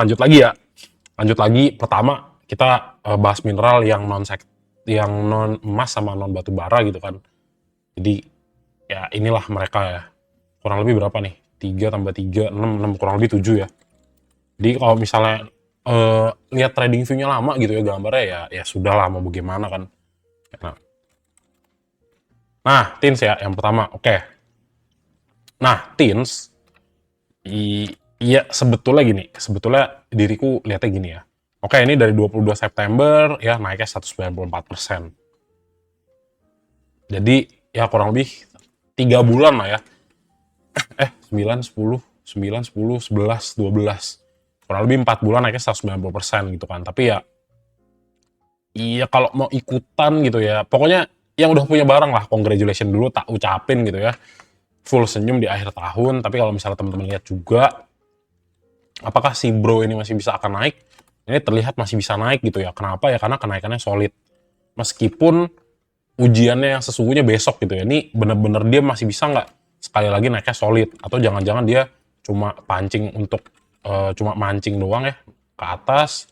Lanjut lagi ya. Lanjut lagi. Pertama kita bahas mineral yang non emas sama non batu bara gitu kan. Jadi ya inilah mereka ya. Kurang lebih berapa nih? 3 tambah 3, 6 kurang lebih 7 ya. Jadi kalau misalnya lihat trading view-nya lama gitu ya gambarnya ya sudah lah mau bagaimana kan. Nah, tins ya yang pertama. Oke. Nah, tins iya sebetulnya gini, sebetulnya diriku lihatnya gini ya. Oke, ini dari 22 September ya naiknya 194%. Jadi ya kurang lebih 3 bulan lah ya. 9, 10, 9, 10, 11, 12. Kurang lebih 4 bulan naiknya 190% gitu kan. Tapi ya iya kalau mau ikutan gitu ya. Pokoknya yang udah punya barang lah, congratulations dulu tak ucapin gitu ya. Full senyum di akhir tahun. Tapi kalau misalnya teman-teman lihat juga, apakah si bro ini masih bisa akan naik? Ini terlihat masih bisa naik gitu ya. Kenapa ya? Karena kenaikannya solid. Meskipun ujiannya yang sesungguhnya besok gitu ya. Ini bener-bener dia masih bisa nggak sekali lagi naiknya solid? Atau jangan-jangan dia cuma pancing untuk cuma mancing doang ya ke atas.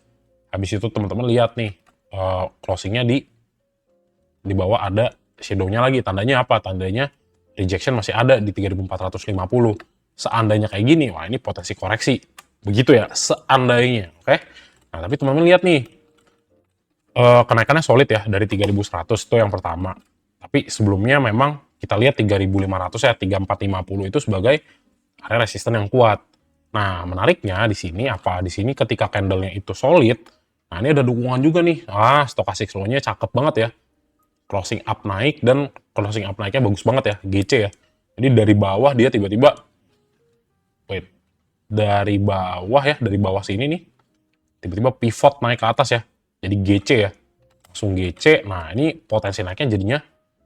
Habis itu teman-teman lihat nih closingnya di bawah ada shadownya lagi. Tandanya apa? Tandanya rejection masih ada di 3450. Seandainya kayak gini, wah ini potensi koreksi. Begitu ya, seandainya. Oke. Nah, tapi teman-teman lihat nih, kenaikannya solid ya dari 3100 itu yang pertama. Tapi sebelumnya memang kita lihat 3500 ya, 3450 itu sebagai area resisten yang kuat. Nah, menariknya di sini apa? Di sini ketika candle-nya itu solid, nah ini ada dukungan juga nih. Stochastic slow-nya cakep banget ya. Closing up naik dan closing up naiknya bagus banget ya, GC ya. Jadi dari bawah dia tiba-tiba dari bawah sini nih tiba-tiba pivot naik ke atas ya. Jadi GC ya. Langsung GC. Nah, ini potensi naiknya jadinya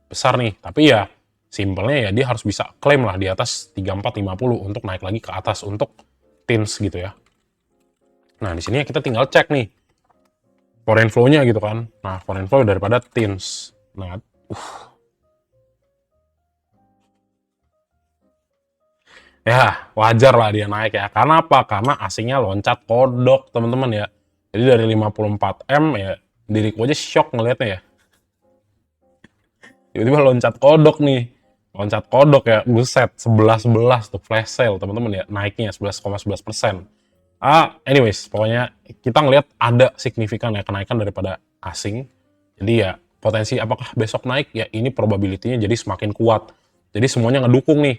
besar nih. Tapi ya simpelnya ya dia harus bisa klaim lah di atas 3450 untuk naik lagi ke atas untuk tins gitu ya. Nah, di sini kita tinggal cek nih foreign flow-nya gitu kan. Nah, foreign flow daripada tins. Nah, ya wajar lah dia naik ya. Karena apa? Karena asingnya loncat kodok teman-teman ya. Jadi dari 54M ya diriku aja shock ngelihatnya ya. Tiba-tiba loncat kodok nih. Loncat kodok ya, buset, 11-11 tuh flash sale teman-teman ya, naiknya 11,11%. Anyways, pokoknya kita ngelihat ada signifikan ya kenaikan daripada asing. Jadi ya potensi apakah besok naik ya ini probability-nya jadi semakin kuat. Jadi semuanya ngedukung nih.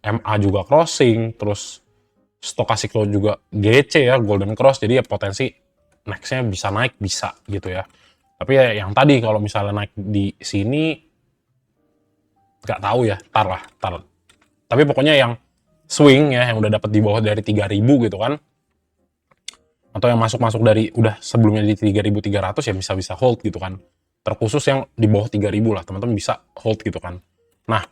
MA juga crossing, terus stochastic low juga GC ya, golden cross. Jadi ya potensi next-nya bisa naik bisa gitu ya. Tapi ya yang tadi kalau misalnya naik di sini nggak tahu ya, tar. Tapi pokoknya yang swing ya, yang udah dapat di bawah dari 3000 gitu kan, atau yang masuk dari udah sebelumnya di 3300 ya bisa hold gitu kan. Terkhusus yang di bawah 3000 lah, teman-teman bisa hold gitu kan. Nah,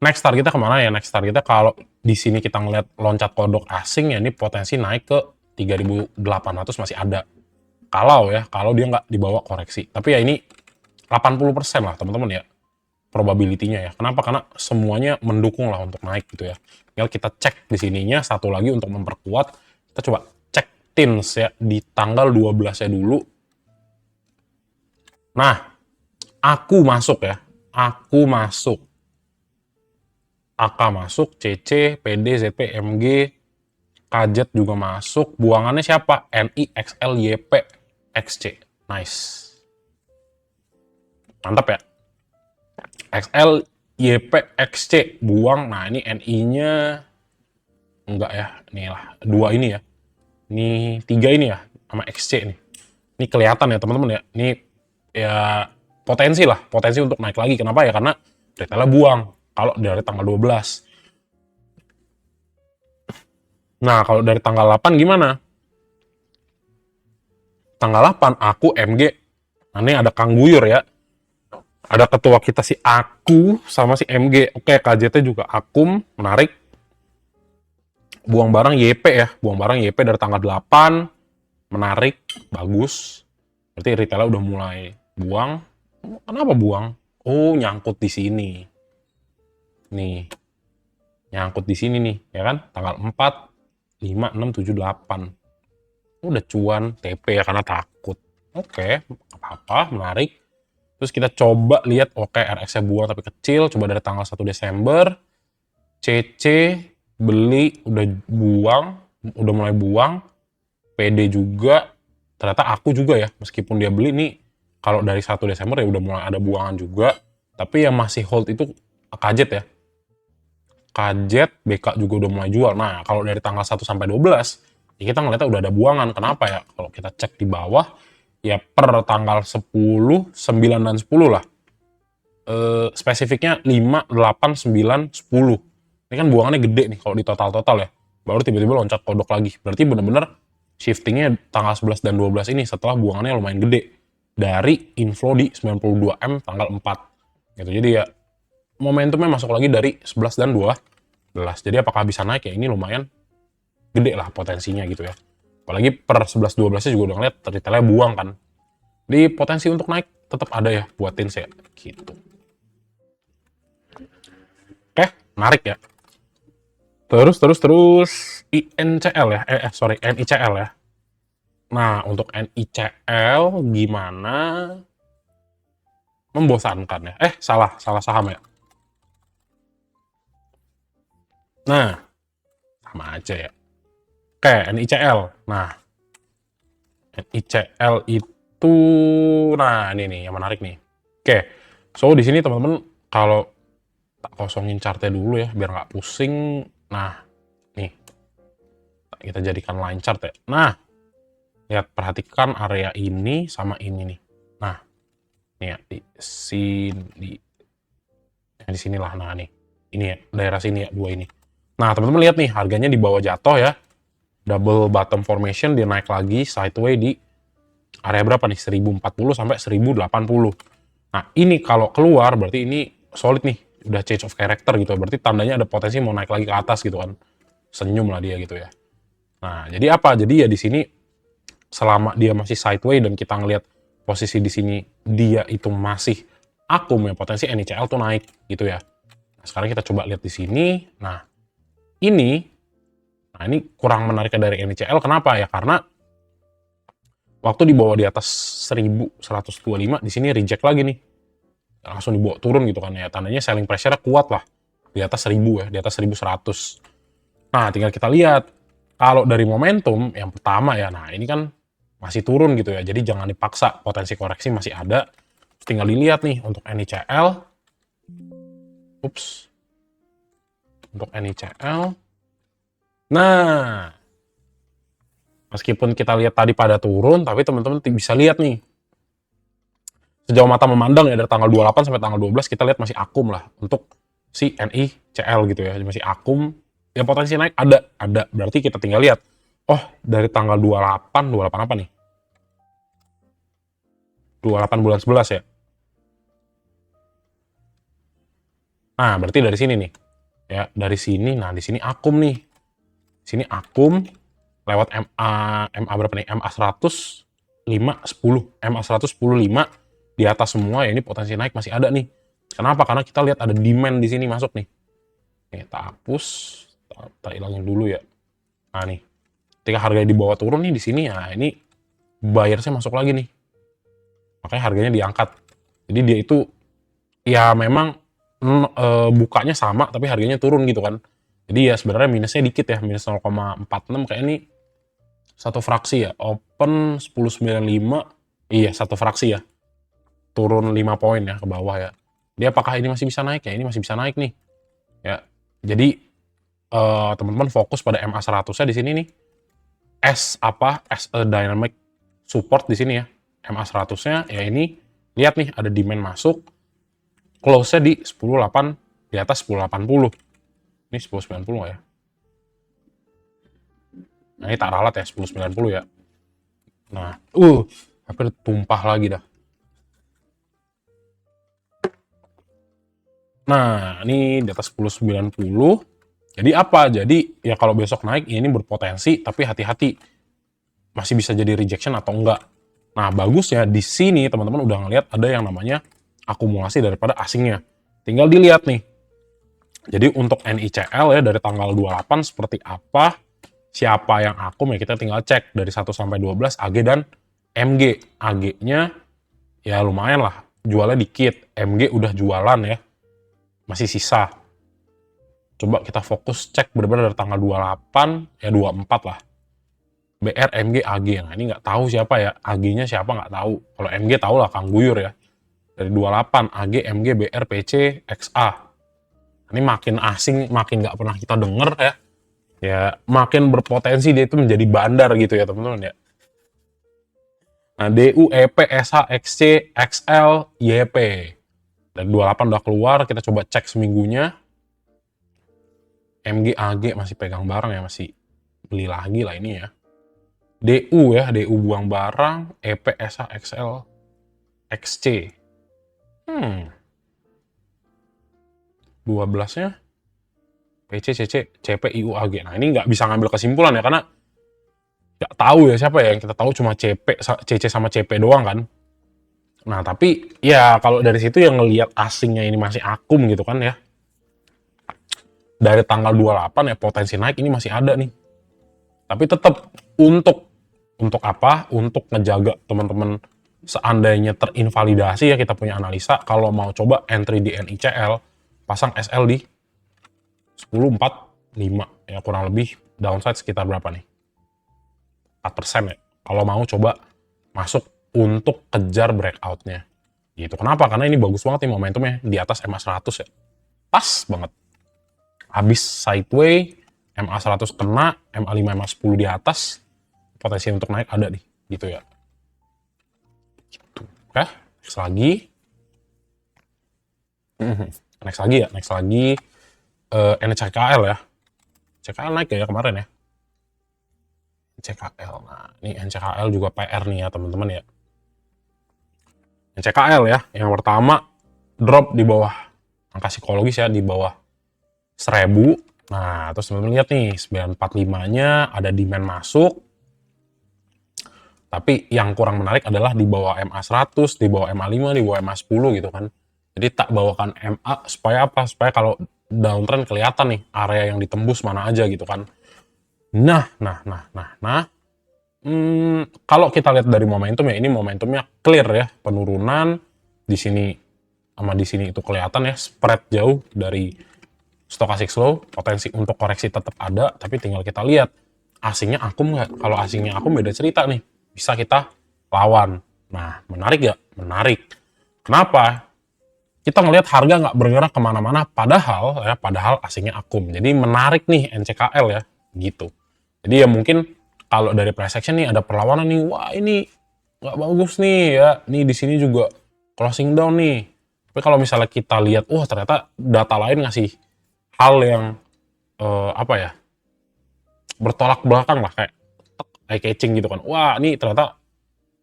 next targetnya kemana ya? Next targetnya kalau di sini kita ngeliat loncat kodok asing ya, ini potensi naik ke 3800 masih ada. Kalau dia nggak dibawa koreksi. Tapi ya ini 80% lah teman-teman ya probability-nya ya. Kenapa? Karena semuanya mendukung lah untuk naik gitu ya. Tinggal kita cek di sininya, satu lagi untuk memperkuat, kita coba cek tins ya di tanggal 12-nya dulu. Nah, aku masuk ya. Aku masuk. AK masuk, CC, PD, ZP, MG, KZ juga masuk. Buangannya siapa? NI, XL, YP, XC. Nice. Mantap ya. XL, YP, XC buang. Nah, ini NI-nya enggak ya. Inilah dua ini ya. Ini 3 ini ya sama XC nih. Ini kelihatan ya teman-teman ya. Ini ya potensi lah, potensi untuk naik lagi. Kenapa ya? Karena retailnya buang kalau dari tanggal 12. Nah, kalau dari tanggal 8 gimana? Tanggal 8 aku MG. Nah, ini ada Kang Guyur ya. Ada ketua kita si Aku sama si MG. Oke, KJT juga Akum, menarik. Buang barang YP ya. Buang barang YP dari tanggal 8. Menarik, bagus. Berarti retailnya udah mulai buang. Kenapa buang? Oh, nyangkut di sini. Nih. Nyangkut di sini nih, ya kan? Tanggal 4 5, 6, 7, 8. Udah cuan, TP ya karena takut. Oke, apa-apa, menarik. Terus kita coba lihat, oke RX-nya buang tapi kecil, coba dari tanggal 1 Desember. CC beli udah buang, udah mulai buang. PD juga, ternyata aku juga ya, meskipun dia beli nih, kalau dari 1 Desember ya udah mulai ada buangan juga. Tapi yang masih hold itu KZ ya. KZ, BK juga udah mulai jual. Nah, kalau dari tanggal 1 sampai 12, ya kita ngeliatnya udah ada buangan. Kenapa ya? Kalau kita cek di bawah, ya per tanggal 10, 9, dan 10 lah. Spesifiknya 5, 8, 9, 10. Ini kan buangannya gede nih kalau di total-total ya. Baru tiba-tiba loncat kodok lagi. Berarti bener-bener shiftingnya tanggal 11 dan 12 ini setelah buangannya lumayan gede. Dari inflow di 92M tanggal 4. Gitu. Jadi ya momentumnya masuk lagi dari 11 dan 12. Jadi apakah bisa naik ya, ini lumayan gede lah potensinya gitu ya. Apalagi per 11-12 nya juga udah ngeliat retailnya buang kan. Di potensi untuk naik tetap ada ya buatin saya gitu. Oke, menarik ya. Terus INCL ya. Sorry, NICL ya. Nah, untuk NICL gimana? Membosankan ya. Salah saham ya. Nah, sama aja ya. Oke, NICL. Nah, NICL itu, nah ini nih yang menarik nih. Oke, so di sini teman-teman kalau tak kosongin chartnya dulu ya, biar nggak pusing. Nah, nih kita jadikan line chart ya. Nah, lihat perhatikan area ini sama ini nih. Nah, nih ya di sinilah. Nah nih, ini ya daerah sini ya, dua ini. Nah, teman-teman lihat nih harganya di bawah jatuh ya. Double bottom formation, dia naik lagi sideways di area berapa nih? 1040 sampai 1080. Nah, ini kalau keluar berarti ini solid nih, udah change of character gitu. Berarti tandanya ada potensi mau naik lagi ke atas gitu kan. Senyum lah dia gitu ya. Nah, jadi apa? Jadi ya di sini selama dia masih sideways dan kita ngelihat posisi di sini dia itu masih akum ya, potensi NICL tuh naik gitu ya. Nah, sekarang kita coba lihat di sini. Nah, ini kurang menariknya dari NICL. Kenapa ya? Karena waktu dibawa di atas 1125, di sini reject lagi nih. Langsung dibawa turun gitu kan ya. Tandanya selling pressure kuat lah. Di atas 1000 ya, di atas 1100. Nah, tinggal kita lihat. Kalau dari momentum, yang pertama ya, nah ini kan masih turun gitu ya. Jadi jangan dipaksa, potensi koreksi masih ada. Tinggal dilihat nih untuk NICL. Untuk NICL. Nah, meskipun kita lihat tadi pada turun, tapi teman-teman bisa lihat nih. Sejauh mata memandang ya, dari tanggal 28 sampai tanggal 12 kita lihat masih akum lah untuk si NICL gitu ya. Masih akum. Ya potensi naik ada. Berarti kita tinggal lihat. Oh, dari tanggal 28 apa nih? 28 bulan 11 ya. Nah, berarti dari sini nih. Ya, dari sini. Nah, di sini akum nih. Sini akum lewat MA berapa nih? MA 100 5 10. MA 110 5 di atas semua ya, ini potensi naik masih ada nih. Kenapa? Karena kita lihat ada demand di sini masuk nih. Nih, kita hapus, kita hilangin dulu ya. Nah, nih. Ketika harganya di bawah turun nih di sini ya, ini buyersnya masuk lagi nih. Makanya harganya diangkat. Jadi dia itu ya memang bukanya sama tapi harganya turun gitu kan. Jadi ya sebenarnya minusnya dikit ya, minus 0,46 kayak ini satu fraksi ya. Open 1095, iya satu fraksi ya. Turun 5 poin ya ke bawah ya. Dia apakah ini masih bisa naik ya? Ini masih bisa naik nih. Ya. Jadi teman-teman fokus pada MA 100-nya di sini nih. As a dynamic support di sini ya. MA 100-nya ya ini lihat nih ada demand masuk. Close-nya di 10.8 di atas 10.80. Ini 10.90 ya. Nah, ini tak ralat ya 10.90 ya. Nah, hampir tumpah lagi dah. Nah, ini di atas 10.90. Jadi apa? Jadi ya kalau besok naik ya ini berpotensi, tapi hati-hati masih bisa jadi rejection atau enggak. Nah, bagusnya di sini teman-teman udah ngelihat ada yang namanya akumulasi daripada asingnya. Tinggal dilihat nih. Jadi untuk NICL ya dari tanggal 28 seperti apa. siapa yang akum ya kita tinggal cek dari 1 sampai 12 AG dan MG. AG-nya ya lumayan lah, jualnya dikit. MG udah jualan ya, masih sisa. Coba kita fokus cek benar-benar dari tanggal 28 ya 24 lah. BR, MG, AG. Nah ini nggak tahu siapa ya, AG-nya siapa nggak tahu. Kalau MG tahu lah Kang Guyur ya. Dari 28 AG, MG, BR, PC, XA. Ini makin asing, makin nggak pernah kita denger ya. Ya makin berpotensi dia itu menjadi bandar gitu ya teman-teman ya. Nah, DU, EP, SH, XC, XL, YP. Dan 28 udah keluar, kita coba cek seminggunya. MG, AG masih pegang barang ya, masih beli lagi lah ini ya. DU ya, DU buang barang, EP, SH, XL, XC. 12-nya PC, CC, CP, IU, AG. Nah, ini nggak bisa ngambil kesimpulan ya, karena nggak tahu ya siapa ya, yang kita tahu cuma CP, CC sama CP doang kan. Nah, tapi ya kalau dari situ yang ngelihat asingnya ini masih akum gitu kan ya. Dari tanggal 28 ya potensi naik ini masih ada nih. Tapi tetap untuk apa? Untuk ngejaga teman-teman seandainya terinvalidasi ya kita punya analisa kalau mau coba entry di NICL pasang SL di 10, 4, 5 ya kurang lebih downside sekitar berapa nih? 4% ya. Kalau mau coba masuk untuk kejar breakout-nya. Gitu. Kenapa? Karena ini bagus banget nih momentumnya di atas MA 100 ya. Pas banget. Habis sideway, MA 100 kena, MA 5, MA 10 di atas, potensi untuk naik ada nih. Gitu ya. Gitu. Oke, next lagi. Next lagi NCKL ya. NCKL naik ya kemarin ya. NCKL. Nah, ini NCKL juga PR nih ya teman-teman ya. NCKL ya, yang pertama drop di bawah angka psikologis ya, di bawah 1000. Nah, terus teman-teman lihat nih 945-nya ada demand masuk. Tapi yang kurang menarik adalah di bawah MA 100, di bawah MA 5, di bawah MA 10 gitu kan. Jadi tak bawakan MA supaya apa? Supaya kalau downtrend kelihatan nih area yang ditembus mana aja gitu kan. Nah. Kalau kita lihat dari momentum ya, ini momentumnya clear ya, penurunan di sini sama di sini itu kelihatan ya, spread jauh dari stochastic slow, potensi untuk koreksi tetap ada, tapi tinggal kita lihat asingnya akum nggak. Kalau asingnya akum beda cerita nih, bisa kita lawan. Nah, menarik nggak? Menarik. Kenapa? Kita ngelihat harga nggak bergerak kemana-mana, padahal asingnya akum. Jadi menarik nih NCKL ya, gitu. Jadi ya mungkin kalau dari price action nih ada perlawanan nih, wah ini nggak bagus nih ya, nih di sini juga closing down nih. Tapi kalau misalnya kita lihat, wah ternyata data lain ngasih hal yang bertolak belakang lah, kayak eye catching gitu kan. Wah ini ternyata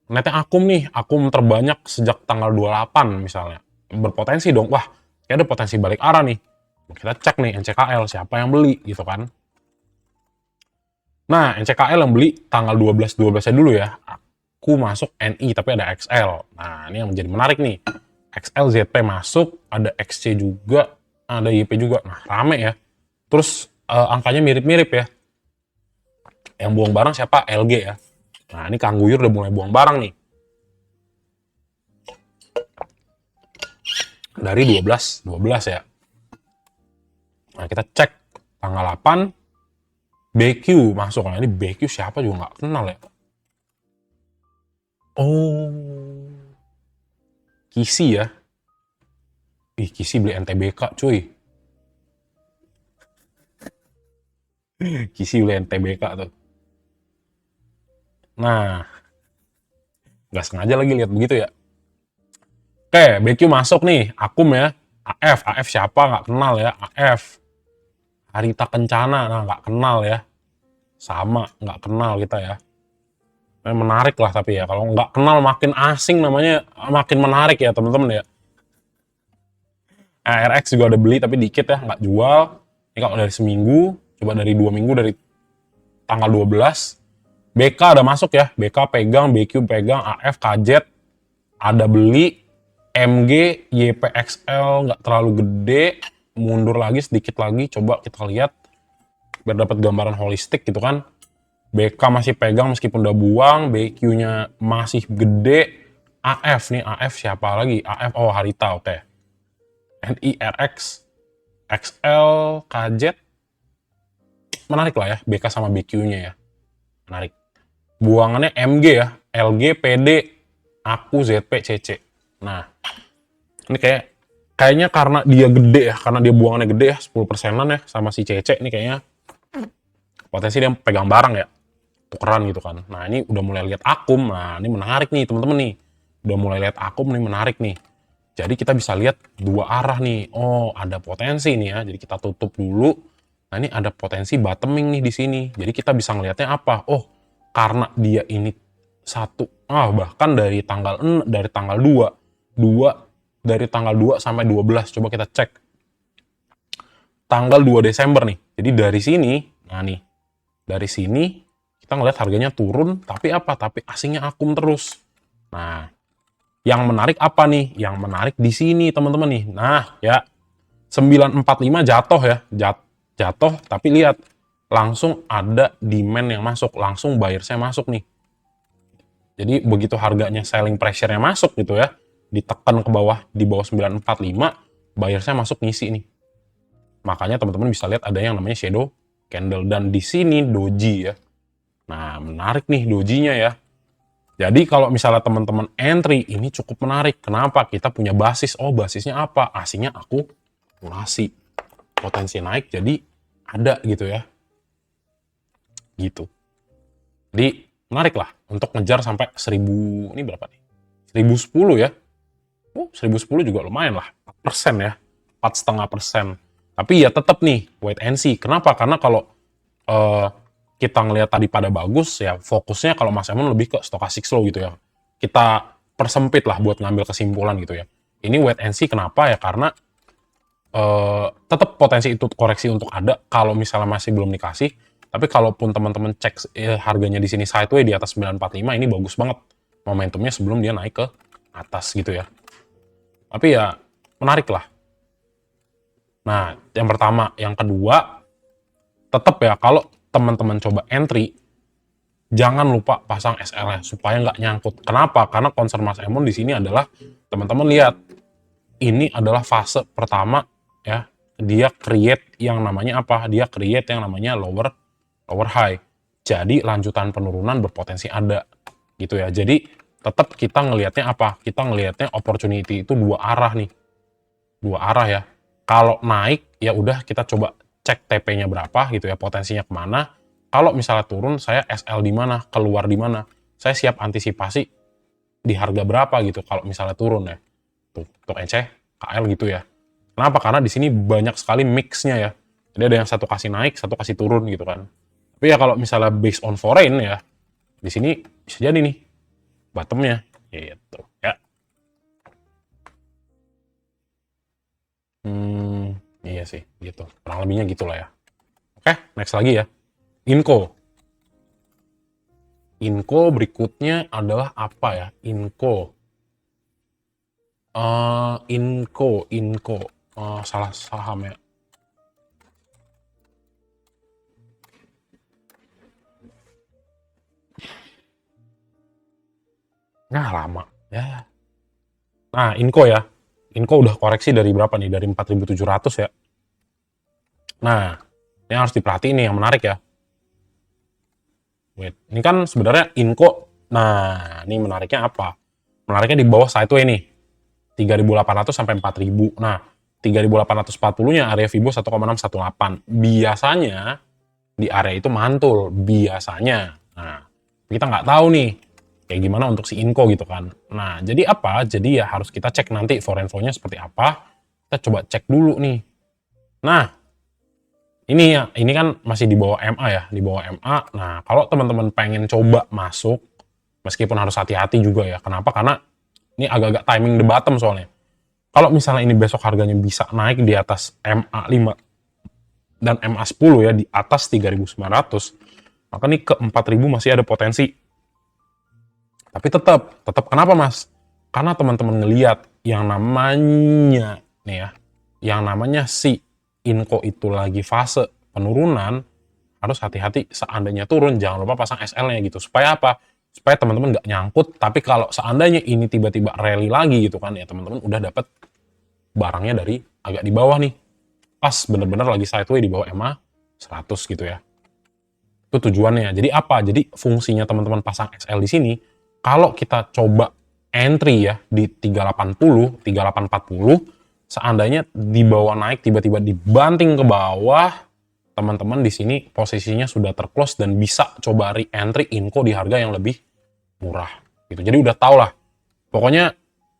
netnya akum terbanyak sejak tanggal 28 misalnya. Berpotensi dong, wah kayak ada potensi balik arah nih. Kita cek nih NCKL, siapa yang beli gitu kan. Nah, NCKL yang beli tanggal 12-12-nya dulu ya. Aku masuk NI tapi ada XL. Nah, ini yang menjadi menarik nih. XL ZP masuk, ada XC juga, ada YP juga. Nah, rame ya. Terus angkanya mirip-mirip ya. Yang buang barang siapa? LG ya. Nah, ini Kang Guyur udah mulai buang barang nih. Dari 12 ya. Nah, kita cek tanggal 8 BQ masuk. Nah, ini BQ siapa juga nggak kenal ya. Oh, Kisi ya. Ih, Kisi beli NTBK cuy. Kisi beli NTBK tuh. Nah, nggak sengaja lagi lihat begitu ya. Oke, BQ masuk nih, akum ya. AF siapa nggak kenal ya, AF. Harita Kencana, nah nggak kenal ya. Sama, nggak kenal kita ya. Menarik lah tapi ya, kalau nggak kenal makin asing namanya, makin menarik ya teman-teman ya. RX juga ada beli tapi dikit ya, nggak jual. Ini kalau dari seminggu, coba dari 2 minggu, dari tanggal 12. BK ada masuk ya, BK pegang, BQ pegang, AF kajet, ada beli. MG, YPXL nggak terlalu gede, mundur lagi sedikit lagi, coba kita lihat biar dapat gambaran holistik gitu kan. BK masih pegang meskipun udah buang, BQ-nya masih gede. AF nih, AF siapa lagi? AF, oh Harita, oke. NIRX, XL, KZ, menarik lah ya, BK sama BQ-nya ya, menarik. Buangannya MG ya, LG, PD, aku, ZP, CC. Nah, ini kayaknya karena dia gede ya, karena dia buangannya gede ya, 10%-an ya, sama si CC ini kayaknya potensi dia pegang barang ya, tukeran gitu kan. Nah, ini udah mulai lihat akum, nah ini menarik nih temen-temen nih. Udah mulai lihat akum nih, menarik nih. Jadi kita bisa lihat dua arah nih. Oh, ada potensi nih ya. Jadi kita tutup dulu. Nah, ini ada potensi bottoming nih di sini. Jadi kita bisa ngelihatnya apa? Oh, karena dia ini bahkan dari tanggal 2 dari tanggal 2 sampai 12. Coba kita cek. Tanggal 2 Desember nih. Jadi dari sini, nah nih. Dari sini kita ngelihat harganya turun, tapi apa? Tapi asingnya akum terus. Nah, yang menarik apa nih? Yang menarik di sini, teman-teman nih. Nah, ya 945 jatuh ya. Jatuh, tapi lihat langsung ada demand yang masuk, langsung buyer-nya masuk nih. Jadi begitu harganya selling pressure-nya masuk gitu ya, ditekan ke bawah di bawah 945, buyer-nya masuk ngisi nih. Makanya teman-teman bisa lihat ada yang namanya shadow candle, dan di sini doji ya. Nah, menarik nih dojinya ya. Jadi kalau misalnya teman-teman entry, ini cukup menarik. Kenapa? Kita punya basis. Oh, basisnya apa? Aslinya akumulasi. Potensi naik, jadi ada gitu ya. Gitu. Jadi menarik lah untuk ngejar sampai 1000, ini berapa nih? 1010 ya. 1010 juga lumayan lah. 4% ya. 4,5%. Tapi ya tetap nih, wait and see. Kenapa? Karena kalau kita ngelihat tadi pada bagus, ya fokusnya kalau Mas Emon lebih ke stochastic slow gitu ya. Kita persempit lah buat ngambil kesimpulan gitu ya. Ini wait and see kenapa ya? Karena tetap potensi itu koreksi untuk ada kalau misalnya masih belum dikasih. Tapi kalaupun teman-teman cek harganya di sini sideways di atas 945, ini bagus banget momentumnya sebelum dia naik ke atas gitu ya. Tapi ya menarik lah. Nah, yang pertama, yang kedua, tetap ya kalau teman-teman coba entry, jangan lupa pasang SL-nya supaya nggak nyangkut. Kenapa? Karena concern Mas Emon di sini adalah teman-teman lihat ini adalah fase pertama ya. Dia create yang namanya apa? Dia create yang namanya lower high. Jadi lanjutan penurunan berpotensi ada gitu ya. Jadi tetap kita ngelihatnya apa? Kita ngelihatnya opportunity itu dua arah nih. Dua arah ya. Kalau naik ya udah kita coba cek TP-nya berapa gitu ya, potensinya kemana. Kalau misalnya turun, saya SL di mana, keluar di mana. Saya siap antisipasi di harga berapa gitu kalau misalnya turun ya. Tuh, untuk EC, KL gitu ya. Kenapa? Karena di sini banyak sekali mix-nya ya. Jadi ada yang satu kasih naik, satu kasih turun gitu kan. Tapi ya kalau misalnya based on foreign ya, di sini bisa jadi nih bottom-nya gitu ya. Iya sih, gitu. Kurang lebihnya gitulah ya. Oke, next lagi ya. Inco. Inco berikutnya adalah apa ya? Inco. Inco. Salah saham ya. Nah, lama. Ya. Nah, Inco ya. Inco udah koreksi dari berapa nih? Dari 4.700 ya. Nah, ini harus diperhatiin nih yang menarik ya. Wait, ini kan sebenarnya Inco. Nah, ini menariknya apa? Menariknya di bawah sideways nih. 3.800 sampai 4.000. Nah, 3.840-nya area Fibo 1,618. Biasanya di area itu mantul. Biasanya. Nah, kita nggak tahu nih kayak gimana untuk si Inco gitu kan. Nah, jadi apa? Jadi ya harus kita cek nanti foreign flow-nya seperti apa. Kita coba cek dulu nih. Nah, ini kan masih di bawah MA ya, di bawah MA. Nah, kalau teman-teman pengen coba masuk, meskipun harus hati-hati juga ya. Kenapa? Karena ini agak-agak timing the bottom soalnya. Kalau misalnya ini besok harganya bisa naik di atas MA5 dan MA10 ya, di atas 3.900, maka nih ke 4.000 masih ada potensi. Tapi tetap kenapa Mas? Karena teman-teman ngelihat yang namanya nih ya, yang namanya si Inco itu lagi fase penurunan, harus hati-hati seandainya turun, jangan lupa pasang SL-nya gitu. Supaya apa? Supaya teman-teman nggak nyangkut, tapi kalau seandainya ini tiba-tiba rally lagi gitu kan, ya teman-teman udah dapat barangnya dari agak di bawah nih. Pas bener-bener lagi sideway di bawah EMA 100 gitu ya. Itu tujuannya. Jadi apa? Jadi fungsinya teman-teman pasang XL di sini, kalau kita coba entry ya di 3840, 3840, seandainya di bawah naik tiba-tiba dibanting ke bawah, teman-teman di sini posisinya sudah terclose dan bisa coba re-entry Inco di harga yang lebih murah gitu. Jadi udah tau lah. Pokoknya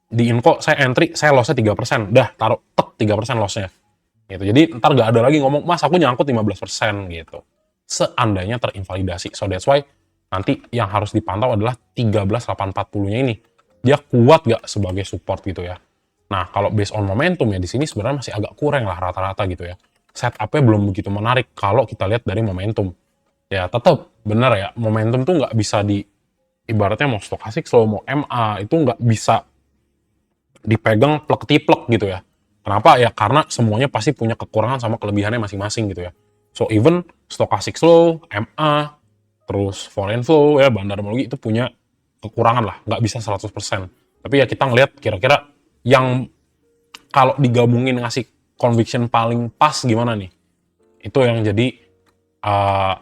di Inco saya entry, saya lossnya 3%. Dah taruh tek 3% lossnya. Gitu. Jadi ntar gak ada lagi ngomong, mas aku nyangkut 15% gitu. Seandainya terinvalidasi. So that's why nanti yang harus dipantau adalah 13.840-nya ini. Dia kuat gak sebagai support gitu ya. Nah, kalau based on momentum ya di sini sebenarnya masih agak kurang lah rata-rata gitu ya. Setup-nya belum begitu menarik kalau kita lihat dari momentum. Ya tetap benar ya, momentum tuh nggak bisa di, ibaratnya mau stokastik slow, mau MA, itu nggak bisa dipegang plek-tiplek gitu ya. Kenapa? Ya karena semuanya pasti punya kekurangan sama kelebihannya masing-masing gitu ya. So even stokastik slow, MA, terus foreign flow ya, bandarmologi itu punya kekurangan lah, nggak bisa 100%. Tapi ya kita ngelihat kira-kira yang kalau digabungin ngasih conviction paling pas gimana nih? Itu yang jadi uh,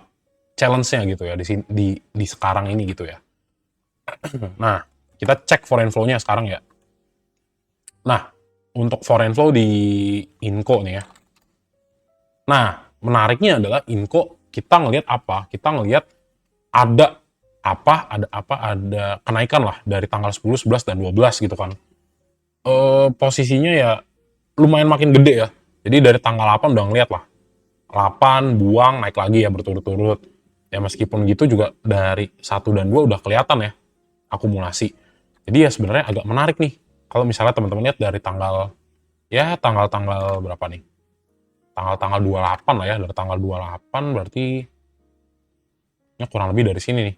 challenge-nya gitu ya di sekarang ini gitu ya. Nah, kita cek foreign flow-nya sekarang ya. Nah, untuk foreign flow di Inco nih ya. Nah, menariknya adalah Inco kita ngelihat apa? Kita ngelihat ada ada kenaikan lah dari tanggal 10, 11, dan 12 gitu kan. Posisinya ya lumayan makin gede ya. Jadi dari tanggal 8 udah ngeliat lah. 8 buang naik lagi ya berturut-turut. Ya meskipun gitu juga dari 1 dan 2 udah kelihatan ya akumulasi. Jadi ya sebenarnya agak menarik nih. Kalau misalnya teman-teman lihat dari tanggal berapa nih? Tanggal 28 lah ya. Dari tanggal 28 berarti ya kurang lebih dari sini nih.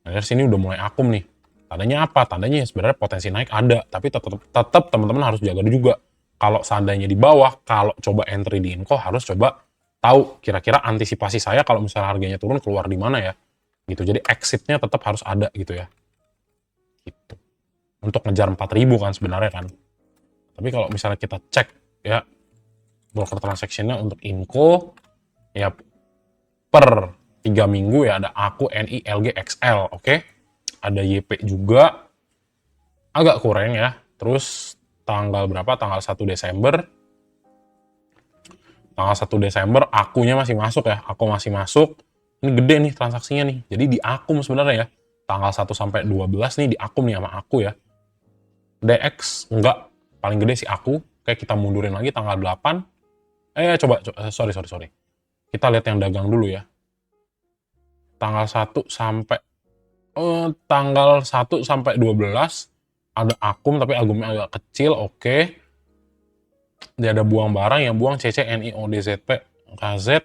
Nah, dari sini udah mulai akum nih. Tandanya apa? Tandanya ya sebenarnya potensi naik ada, tapi tetap teman-teman harus jaga juga. Kalau seandainya di bawah, kalau coba entry di Inco harus coba tahu kira-kira antisipasi saya kalau misalnya harganya turun keluar di mana ya. Gitu. Jadi exitnya tetap harus ada gitu ya. Gitu. Untuk ngejar 4.000 kan sebenarnya kan. Tapi kalau misalnya kita cek ya broker transaction-nya untuk Inco ya per 3 minggu ya ada aku, NI, LG, XL, oke? Ada YP juga, agak kurang ya. Terus tanggal berapa? Tanggal 1 Desember. Tanggal 1 Desember akunya masih masuk ya, aku masih masuk. Ini gede nih transaksinya nih. Jadi di akum sebenarnya ya. Tanggal 1 sampai 12 nih di akum nih sama aku ya. DX enggak, paling gede sih aku. Kayak kita mundurin lagi tanggal 8. Coba sorry. Kita lihat yang dagang dulu ya. Tanggal 1 sampai tanggal 1 sampai 12 ada akum tapi akumnya agak kecil, oke. Dia ada buang barang yang buang CC, NI, ODZP, KZ,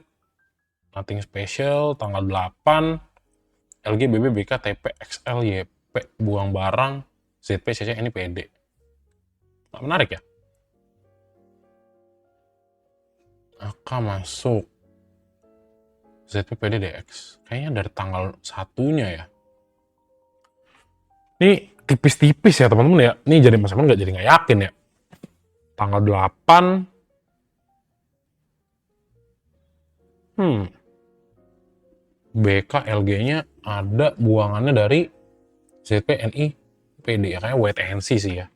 nothing special. Tanggal 8 LG, BB, BK, TP, XL, YP, buang barang, ZP, CC, NI, PD. Nah, menarik ya. AK masuk. ZP, PD, DX. Kayaknya dari tanggal 1-nya ya. Ini tipis-tipis ya teman-teman ya. Ini jadi mas-mas nggak jadi nggak yakin ya. Tanggal 8. BK LG-nya ada buangannya dari ZP, NI, PD ya. Kayaknya wait and see sih ya.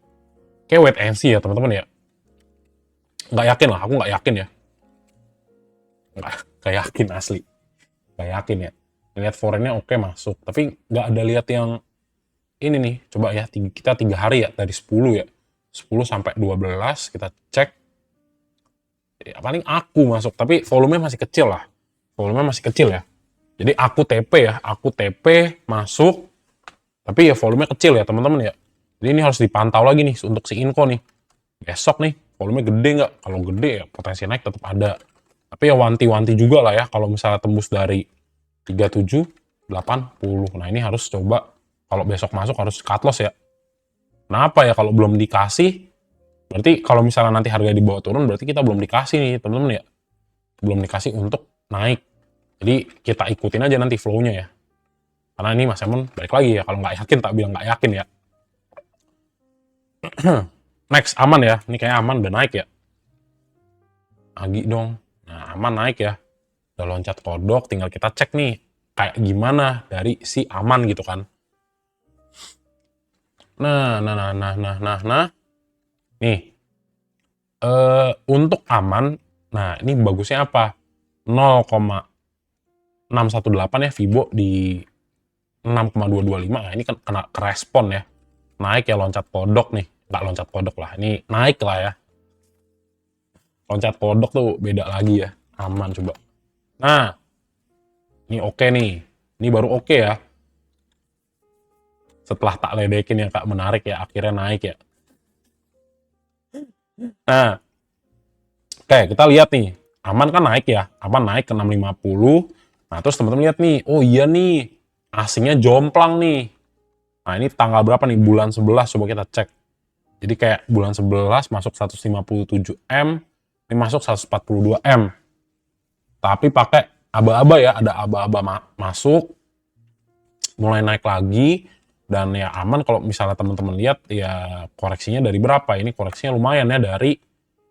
Kayak wait and see ya teman-teman ya. Nggak yakin lah, aku nggak yakin ya. Nggak yakin asli. Nggak yakin ya. Lihat foreign-nya oke masuk. Tapi nggak ada lihat yang ini nih. Coba ya, kita 3 hari ya. Dari 10 ya. 10 sampai 12 kita cek. Ya, paling aku masuk. Tapi volumenya masih kecil lah. Volumenya masih kecil ya. Jadi aku TP ya. Aku TP masuk. Tapi ya volumenya kecil ya teman-teman ya. Jadi ini harus dipantau lagi nih untuk si Inco nih. Besok nih, volumenya gede nggak? Kalau gede ya potensi naik tetap ada. Tapi ya wanti-wanti juga lah ya kalau misalnya tembus dari 37, 80. Nah ini harus coba kalau besok masuk harus cut loss ya. Kenapa ya kalau belum dikasih? Berarti kalau misalnya nanti harga di bawah turun berarti kita belum dikasih nih teman-teman ya. Belum dikasih untuk naik. Jadi kita ikutin aja nanti flow-nya ya. Karena ini Mas Emon balik lagi ya, kalau nggak yakin tak bilang nggak yakin ya. Next, aman ya. Ini kayak aman, udah naik ya. Agi dong. Nah, aman naik ya. Udah loncat kodok, tinggal kita cek nih. Kayak gimana dari si aman gitu kan. Nah. Nih. Untuk aman, nah ini bagusnya apa? 0,618 ya, Fibo di 6,225. Nah, ini kan kena kerespon ya. Naik ya, loncat kodok nih. Nggak loncat kodok lah, ini naik lah ya. Loncat kodok tuh beda lagi ya. Aman coba. Nah, ini oke nih. Ini baru oke ya. Setelah tak ledekin yang Kak menarik ya, akhirnya naik ya. Nah, oke kita lihat nih. Aman kan naik ya. Aman naik ke 650. Nah, terus teman-teman lihat nih. Oh iya nih. Asingnya jomplang nih. Nah, ini tanggal berapa nih? Bulan 11 coba kita cek. Jadi kayak bulan 11 masuk 157M, ini masuk 142M. Tapi pakai aba-aba ya, ada aba-aba masuk, mulai naik lagi, dan ya aman kalau misalnya teman-teman lihat ya koreksinya dari berapa? Ini koreksinya lumayan ya, dari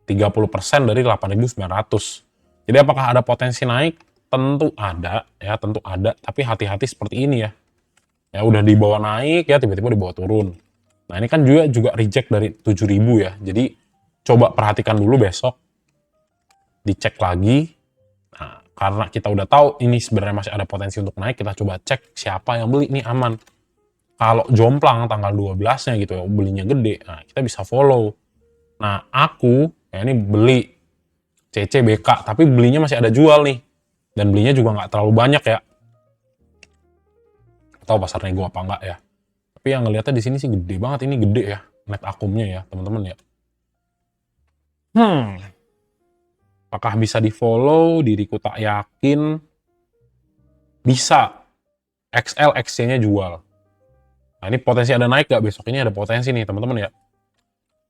30% dari 8.900. Jadi apakah ada potensi naik? Tentu ada ya, tentu ada, tapi hati-hati seperti ini ya. Ya udah dibawa naik ya, tiba-tiba dibawa turun. Nah ini kan juga reject dari 7.000 ya. Jadi coba perhatikan dulu besok. Dicek lagi. Nah, karena kita udah tahu ini sebenarnya masih ada potensi untuk naik, kita coba cek siapa yang beli, ini aman. Kalau jomplang tanggal 12-nya gitu ya, belinya gede, nah kita bisa follow. Nah aku, ya ini beli CCBK, tapi belinya masih ada jual nih. Dan belinya juga nggak terlalu banyak ya. Tahu pasar nego apa enggak ya. Tapi yang ngeliatnya di sini sih gede banget, ini gede ya net akumnya ya teman-teman ya. Apakah bisa di follow? Diriku tak yakin. Bisa. XL XC-nya jual. Nah ini potensi ada naik gak? Besok ini ada potensi nih teman-teman ya.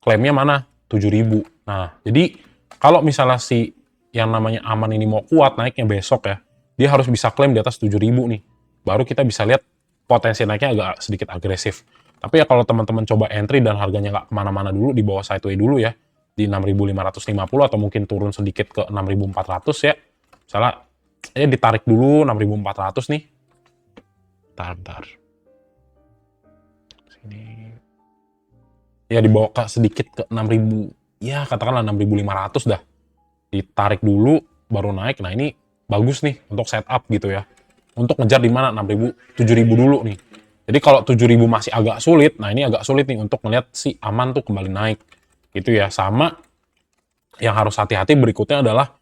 Klaimnya mana? 7.000. Nah jadi kalau misalnya si yang namanya aman ini mau kuat naiknya besok ya, dia harus bisa klaim di atas 7.000 nih. Baru kita bisa lihat potensi naiknya agak sedikit agresif. Tapi ya kalau teman-teman coba entry dan harganya nggak kemana-mana dulu, di bawah sideway dulu ya, di 6.550 atau mungkin turun sedikit ke 6.400 ya. Misalnya, ya ditarik dulu 6.400 nih. Bentar. Sini. Ya dibawa ke sedikit ke 6.000, ya katakanlah 6.500 dah. Ditarik dulu, baru naik. Nah ini bagus nih untuk setup gitu ya. Untuk ngejar di mana 6.000, 7.000 dulu nih. Jadi kalau 7.000 masih agak sulit, nah ini agak sulit nih untuk melihat si aman tuh kembali naik. Gitu ya. Sama yang harus hati-hati berikutnya adalah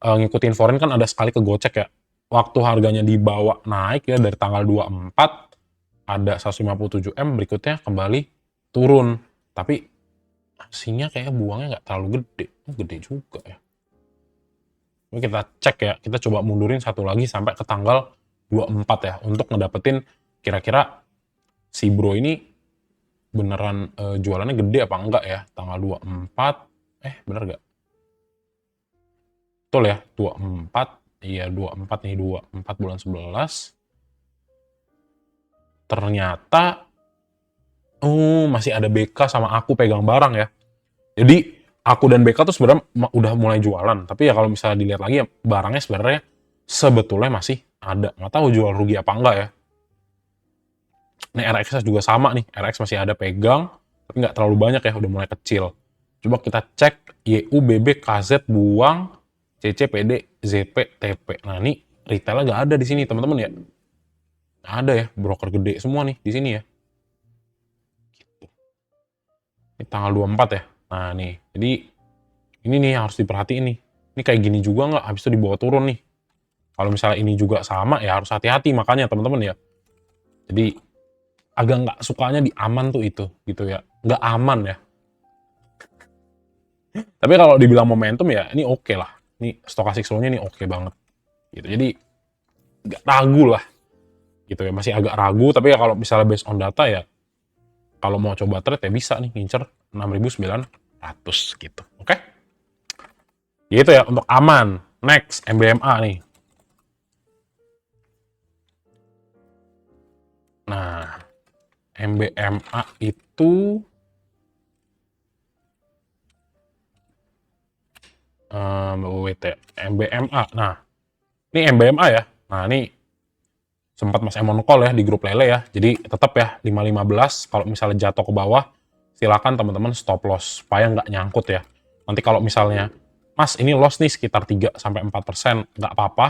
ngikutin foreign kan ada sekali kegocek ya. Waktu harganya dibawa naik ya dari tanggal 24 ada 157M, berikutnya kembali turun. Tapi aslinya kayak buangnya nggak terlalu gede. Gede juga ya. Ini kita cek ya, kita coba mundurin satu lagi sampai ke tanggal 24 ya, untuk ngedapetin kira-kira si bro ini beneran jualannya gede apa enggak ya. Tanggal 24, bener gak? Betul ya, 24, iya 24 nih, 24 bulan 11. Ternyata, masih ada BK sama aku pegang barang ya. Jadi, aku dan BK tuh sebenarnya udah mulai jualan, tapi ya kalau misalnya dilihat lagi ya, barangnya sebenarnya sebetulnya masih ada. Nggak tahu jual rugi apa enggak ya. Ini RX juga sama nih, RX masih ada pegang, tapi nggak terlalu banyak ya, udah mulai kecil. Coba kita cek YU, BB, KZ, buang, CC, PD, ZP, TP. Nah ini retailnya nggak ada di sini teman-teman ya. Nggak ada ya, broker gede semua nih di sini ya. Gitu. Ini tanggal 24 ya. Nah nih, jadi ini nih harus diperhatiin nih. Ini kayak gini juga nggak, habis itu dibawa turun nih. Kalau misalnya ini juga sama ya harus hati-hati makanya teman-teman ya. Jadi agak nggak sukanya di aman tuh itu gitu ya, nggak aman ya. Tapi kalau dibilang momentum ya ini oke lah, ini stochastic slow-nya ini oke banget gitu. Jadi nggak ragu lah gitu ya, masih agak ragu, tapi ya kalau misalnya based on data ya kalau mau coba trade ya bisa nih ngincer 6.900 gitu. Oke, gitu ya untuk aman. Next MBMA nih, Nah, MBMA itu wait ya, MBMA. Nah, ini MBMA ya. Nah, ini sempat Mas Emon call ya di grup lele ya. Jadi tetap ya 5.15 kalau misalnya jatuh ke bawah silakan teman-teman stop loss supaya nggak nyangkut ya. Nanti kalau misalnya Mas ini loss nih sekitar 3-4%, nggak apa-apa.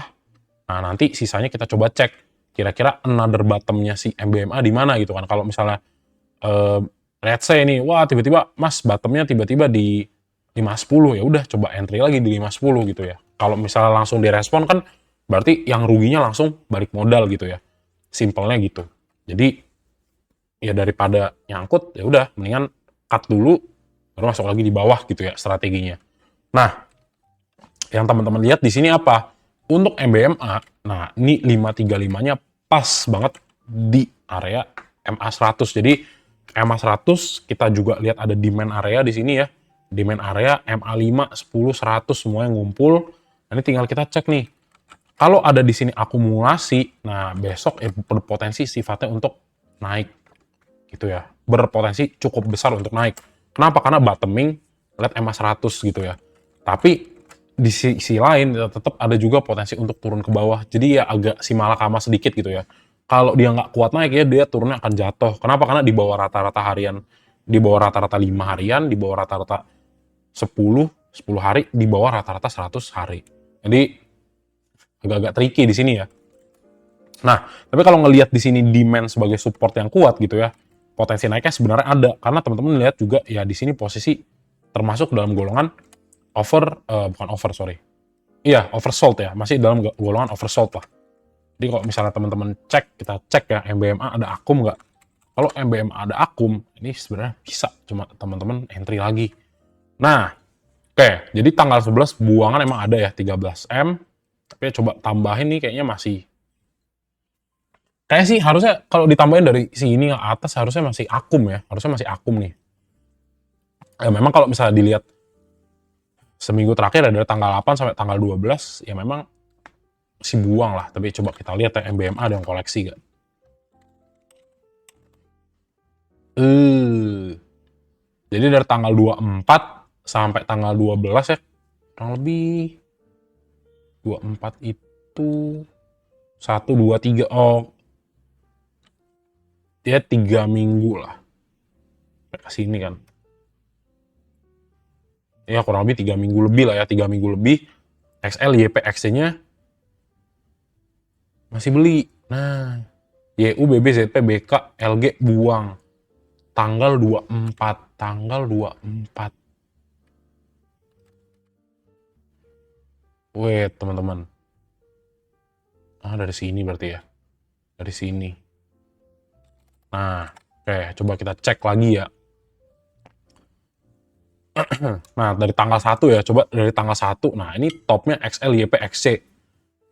Nah, nanti sisanya kita coba cek kira-kira another bottom-nya si MBMA di mana gitu kan. Kalau misalnya let's say nih, wah tiba-tiba Mas bottom-nya tiba-tiba di 5.10, ya udah coba entry lagi di 5.10 gitu ya. Kalau misalnya langsung direspon kan berarti yang ruginya langsung balik modal gitu ya. Simpelnya gitu. Jadi ya daripada nyangkut ya udah mendingan cut dulu baru masuk lagi di bawah gitu ya strateginya. Nah, yang teman-teman lihat di sini apa? Untuk MBMA, nah ini 535-nya pas banget di area MA100. Jadi MA100 kita juga lihat ada demand area di sini ya. Demand area MA5, 10, 100 semuanya ngumpul. Nah, ini tinggal kita cek nih. Kalau ada di sini akumulasi, nah besok berpotensi sifatnya untuk naik gitu ya. Berpotensi cukup besar untuk naik. Kenapa? Karena bottoming lihat MA100 gitu ya. Tapi di sisi lain tetap ada juga potensi untuk turun ke bawah. Jadi ya agak simalakama sedikit gitu ya. Kalau dia nggak kuat naik ya dia turunnya akan jatuh. Kenapa? Karena di bawah rata-rata harian, di bawah rata-rata 5 harian, di bawah rata-rata 10 hari, di bawah rata-rata 100 hari. Jadi agak-agak tricky di sini ya. Nah, tapi kalau ngelihat di sini demand sebagai support yang kuat gitu ya, potensi naiknya sebenarnya ada karena teman-teman lihat juga ya di sini posisi termasuk dalam golongan bukan over, sorry. Iya, oversold ya, masih dalam golongan oversold lah. Jadi kalau misalnya teman-teman kita cek ya MBMA ada akum nggak? Kalau MBMA ada akum, ini sebenarnya bisa, cuma teman-teman entry lagi. Nah, oke, jadi tanggal 11 buangan emang ada ya 13M, tapi ya coba tambahin nih kayaknya masih. Kayak sih harusnya kalau ditambahin dari sini ke atas harusnya masih akum ya, harusnya masih akum nih. Ya memang kalau misalnya dilihat seminggu terakhir dari tanggal 8 sampai tanggal 12 ya memang si buang lah, tapi coba kita lihat ya MBMA ada yang koleksi gak? Jadi dari tanggal 24 sampai tanggal 12 ya, kurang lebih 24 itu 1, 2, 3, oh dia 3 minggu lah ke sini kan. Ya kurang lebih 3 minggu lebih lah ya, 3 minggu lebih. XL, YP, XC-nya masih beli. Nah, YU, BB, ZP, BK, LG buang. Tanggal 24. Tanggal 24. Wait, teman-teman. Dari sini berarti ya. Dari sini. Nah, oke, coba kita cek lagi ya. Nah, dari tanggal 1 ya. Coba dari tanggal 1. Nah, ini topnya XL, YP, XC.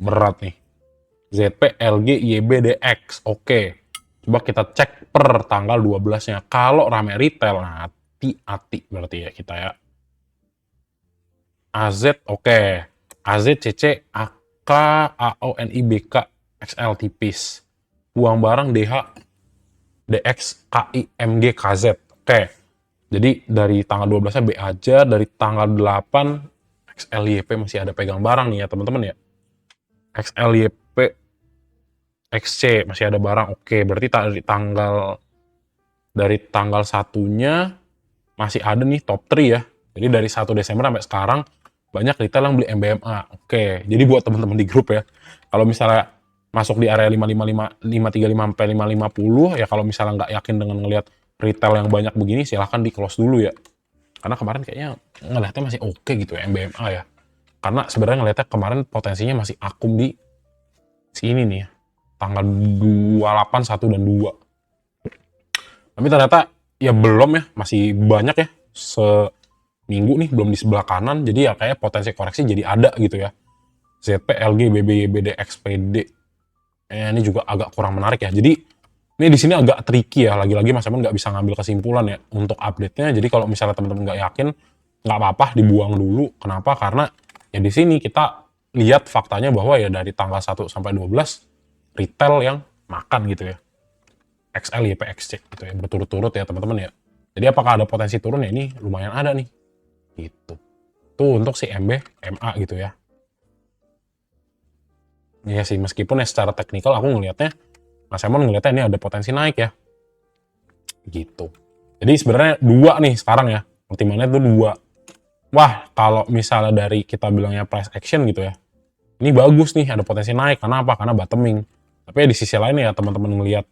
Berat nih. ZP, LG, YB, DX. Oke. Coba kita cek per tanggal 12-nya. Kalau rame retail, nah hati-hati berarti ya kita ya. AZ, oke. AZ, CC, AK, AONI, BK, XL tipis. Buang barang DH, DX, KI, MG, KZ. Oke. Jadi dari tanggal 12-nya B aja, dari tanggal 8 XLYP masih ada pegang barang nih ya teman-teman ya. XLYP, XC masih ada barang. Oke, berarti dari tanggal satunya masih ada nih top 3 ya. Jadi dari 1 Desember sampai sekarang banyak retail yang beli MBMA. Oke, jadi buat teman-teman di grup ya. Kalau misalnya masuk di area 555, 535 sampai 550 ya, kalau misalnya nggak yakin dengan ngelihat retail yang banyak begini silahkan di close dulu ya. Karena kemarin kayaknya ngelihatnya masih oke gitu ya MBMA ya. Karena sebenarnya ngelihatnya kemarin potensinya masih akum di sini nih ya. Tanggal 28, 1 dan 2. Tapi ternyata ya belum ya, masih banyak ya. Seminggu nih belum di sebelah kanan, jadi ya kayak potensi koreksi jadi ada gitu ya. ZP, LG, BB, YBD, XPD. Ini juga agak kurang menarik ya. Jadi ini di sini agak tricky ya. Lagi-lagi Mas Emon nggak bisa ngambil kesimpulan ya untuk update-nya. Jadi kalau misalnya teman-teman nggak yakin, nggak apa-apa dibuang dulu. Kenapa? Karena ya di sini kita lihat faktanya bahwa ya dari tanggal 1 sampai 12 retail yang makan gitu ya. XL, YP, XC gitu ya, berturut-turut ya teman-teman ya. Jadi apakah ada potensi turun ya? Ini lumayan ada nih. Gitu. Tuh untuk si MB, MA gitu ya. Ya sih, meskipun ya secara teknikal aku ngelihatnya, Mas Emon ngelihatnya ini ada potensi naik ya. Gitu. Jadi sebenarnya dua nih sekarang ya. Pertimbangannya tuh dua. Wah, kalau misalnya dari kita bilangnya price action gitu ya, ini bagus nih, ada potensi naik. Karena apa? Karena bottoming. Tapi ya di sisi lain ya teman-teman ngelihat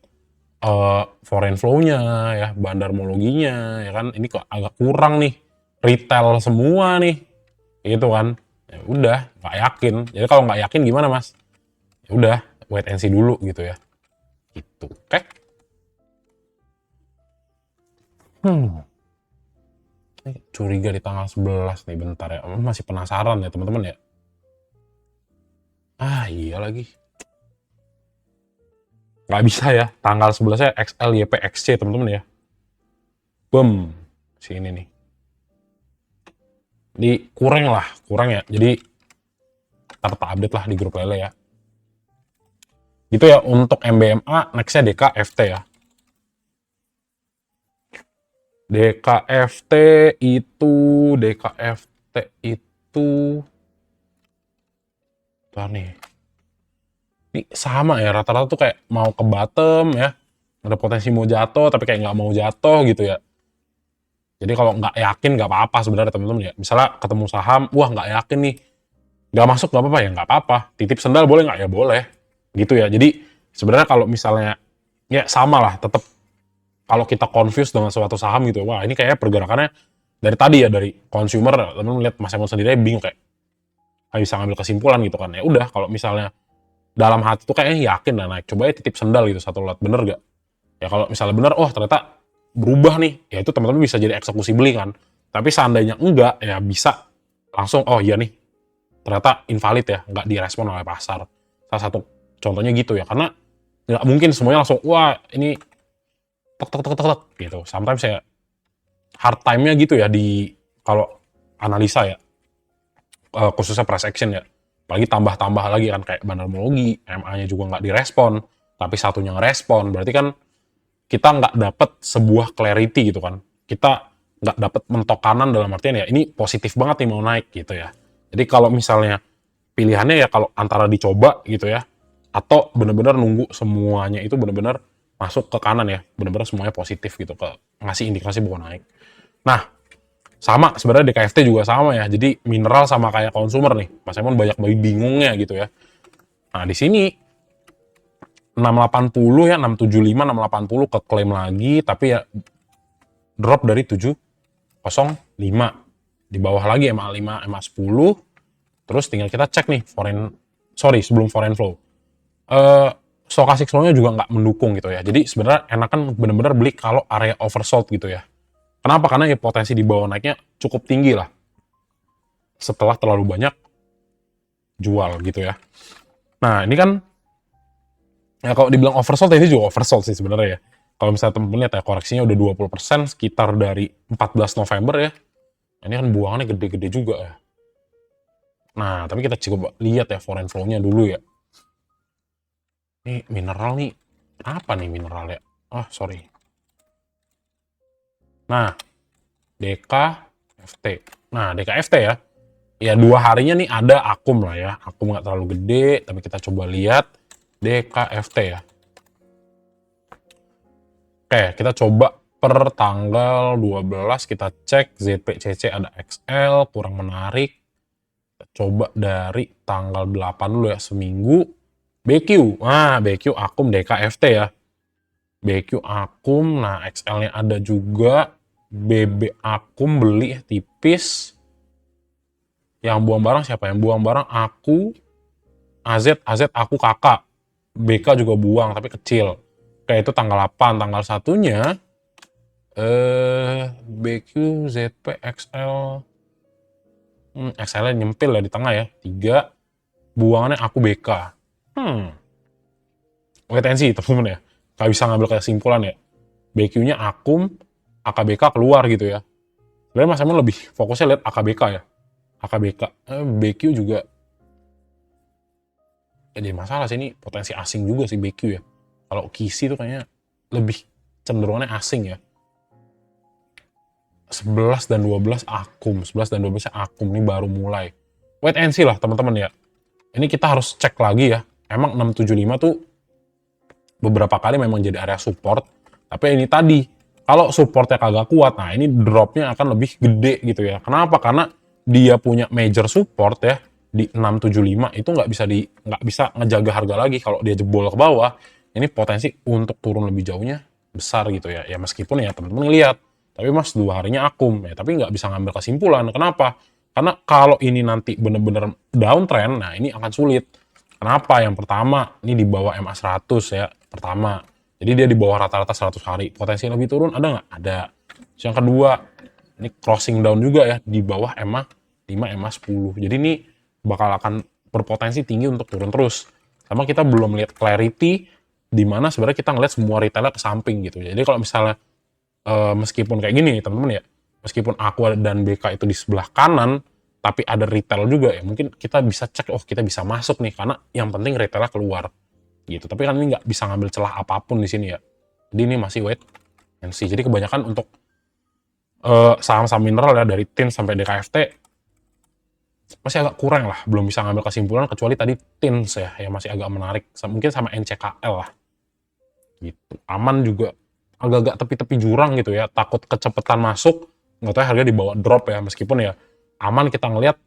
foreign flow-nya ya, bandarmologinya ya kan, ini kok agak kurang nih. Retail semua nih. Gitu kan. Ya udah, nggak yakin. Jadi kalau nggak yakin gimana, Mas? Ya udah, wait and see dulu gitu ya. Gitu. Oke. Hmm. Ini curiga di tanggal 11 nih, bentar ya. Masih penasaran ya teman-teman ya. Ah iya lagi. Nggak bisa ya, tanggal 11-nya XL, YP, XC teman-teman ya. Boom. Sini nih. Di kurang ya. Jadi kita update lah di grup Lele ya. Gitu ya untuk MBMA, nextnya DKFT ya. DKFT itu, DKFT itu, tuh nih. Ini sama ya, rata-rata tuh kayak mau ke bottom ya. Ada potensi mau jatuh, tapi kayak nggak mau jatuh gitu ya. Jadi kalau nggak yakin nggak apa-apa sebenarnya teman-teman ya. Misalnya ketemu saham, wah nggak yakin nih, nggak masuk nggak apa-apa ya nggak apa-apa. Titip sendal boleh nggak ya boleh. Gitu ya. Jadi sebenarnya kalau misalnya ya sama lah, tetap kalau kita confuse dengan suatu saham gitu, wah ini kayaknya pergerakannya dari tadi ya, dari consumer, teman-teman lihat Mas Emon sendiri bingung kayak nggak bisa ngambil kesimpulan gitu kan. Ya udah kalau misalnya dalam hati tuh kayaknya yakin lah naik, coba ya titip sendal gitu satu lot, bener gak? Ya kalau misalnya bener, oh ternyata berubah nih, ya itu teman-teman bisa jadi eksekusi beli kan. Tapi seandainya enggak, ya bisa langsung, oh iya nih, ternyata invalid ya, nggak direspon oleh pasar. Salah satu contohnya gitu ya, karena nggak mungkin semuanya langsung, wah ini tek tek tek tek tek gitu. Sometimes ya hard time-nya gitu ya di kalau analisa ya, khususnya price action ya. Apalagi tambah-tambah lagi kan kayak bandarmologi, MA-nya juga nggak direspon, tapi satunya ngerespon, berarti kan kita nggak dapet sebuah clarity gitu kan. Kita nggak dapet mentok kanan dalam artian ya ini positif banget nih mau naik gitu ya. Jadi kalau misalnya pilihannya ya kalau antara dicoba gitu ya, atau bener-bener nunggu semuanya itu bener-bener masuk ke kanan ya, bener-bener semuanya positif gitu, ke ngasih indikasi bahwa naik. Nah, sama sebenarnya di KFT juga sama ya. Jadi mineral sama kayak konsumer nih. Mas Emon banyak bingungnya gitu ya. Nah, di sini 680 ya, 675, 680 ke klaim lagi, tapi ya drop dari 705. Di bawah lagi MA5, MA10. Terus tinggal kita cek nih sebelum foreign flow. Stochastic flow-nya juga nggak mendukung gitu ya. Jadi sebenarnya enakan bener-bener beli kalau area oversold gitu ya. Kenapa? Karena ya potensi di bawah naiknya cukup tinggi lah. Setelah terlalu banyak jual gitu ya. Nah ini kan, ya kalau dibilang oversold, ini juga oversold sih sebenarnya ya. Kalau misalnya temen-temen lihat ya, koreksinya udah 20% sekitar dari 14 November ya. Ini kan buangannya gede-gede juga ya. Nah, tapi kita coba lihat ya foreign flow-nya dulu ya. Ini mineral nih, apa nih mineral ya? Ah, sorry. Nah, DKFT. Nah, DKFT ya. Ya 2 harinya nih ada akum lah ya. Akum nggak terlalu gede, tapi kita coba lihat DKFT ya. Oke, kita coba per tanggal 12 kita cek ZPCC ada XL, kurang menarik. Kita coba dari tanggal 8 dulu ya, seminggu. BQ, nah BQ akum DKFT ya. BQ akum, nah XL-nya ada juga. BB akum beli tipis. Yang buang barang siapa? Yang buang barang aku, AZ aku kakak. BK juga buang tapi kecil. Kayak itu tanggal 8, tanggal satunya BQ, ZP, XL. XL-nya nyempil ya di tengah ya. 3, buangannya aku BK. Wait and see temen-temen ya. Gak bisa ngambil kesimpulan ya. BQ-nya akum, AKBK keluar gitu ya. Sebenarnya Mas Emon lebih fokusnya lihat AKBK ya. AKBK. BQ juga jadi masalah sih, ini potensi asing juga sih BQ ya. Kalau Kisi tuh kayaknya lebih cenderungannya asing ya. 11 dan 12 akum, 11 dan 12 akum, ini baru mulai. Wait and see lah teman-teman ya. Ini kita harus cek lagi ya. Emang 675 tuh beberapa kali memang jadi area support, tapi ini tadi, kalau supportnya kagak kuat, nah ini dropnya akan lebih gede gitu ya. Kenapa? Karena dia punya major support ya, di 675 itu nggak bisa ngejaga harga lagi. Kalau dia jebol ke bawah, ini potensi untuk turun lebih jauhnya besar gitu ya. Ya meskipun ya teman-teman lihat, tapi mas 2 harinya akum ya, tapi nggak bisa ngambil kesimpulan. Kenapa? Karena kalau ini nanti bener-bener downtrend, nah ini akan sulit. Kenapa? Yang pertama, ini di bawah MA 100 ya, pertama. Jadi dia di bawah rata-rata 100 hari. Potensi lebih turun ada nggak? Ada. Terus yang kedua, ini crossing down juga ya, di bawah MA 5, MA 10. Jadi ini bakal akan berpotensi tinggi untuk turun terus. Sama kita belum lihat clarity, di mana sebenarnya kita ngeliat semua retailer ke samping gitu. Jadi kalau misalnya meskipun kayak gini teman-teman ya, meskipun Aqua dan BK itu di sebelah kanan, tapi ada retail juga ya, mungkin kita bisa cek, oh kita bisa masuk nih, karena yang penting retailnya keluar gitu. Tapi kan ini nggak bisa ngambil celah apapun di sini ya. Jadi ini masih wait and see. Jadi kebanyakan untuk saham-saham mineral ya, dari TIN sampai DKFT masih agak kurang lah, belum bisa ngambil kesimpulan, kecuali tadi TINS ya, yang masih agak menarik. Mungkin sama NCKL lah gitu. Aman juga agak-agak tepi-tepi jurang gitu ya, takut kecepetan masuk, nggak tahu harga dibawa drop ya. Meskipun ya aman, kita ngelihat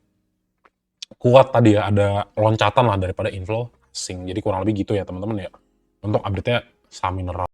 kuat tadi ya, ada loncatan lah daripada inflow asing. Jadi kurang lebih gitu ya teman-teman ya, untuk update-nya saham mineral.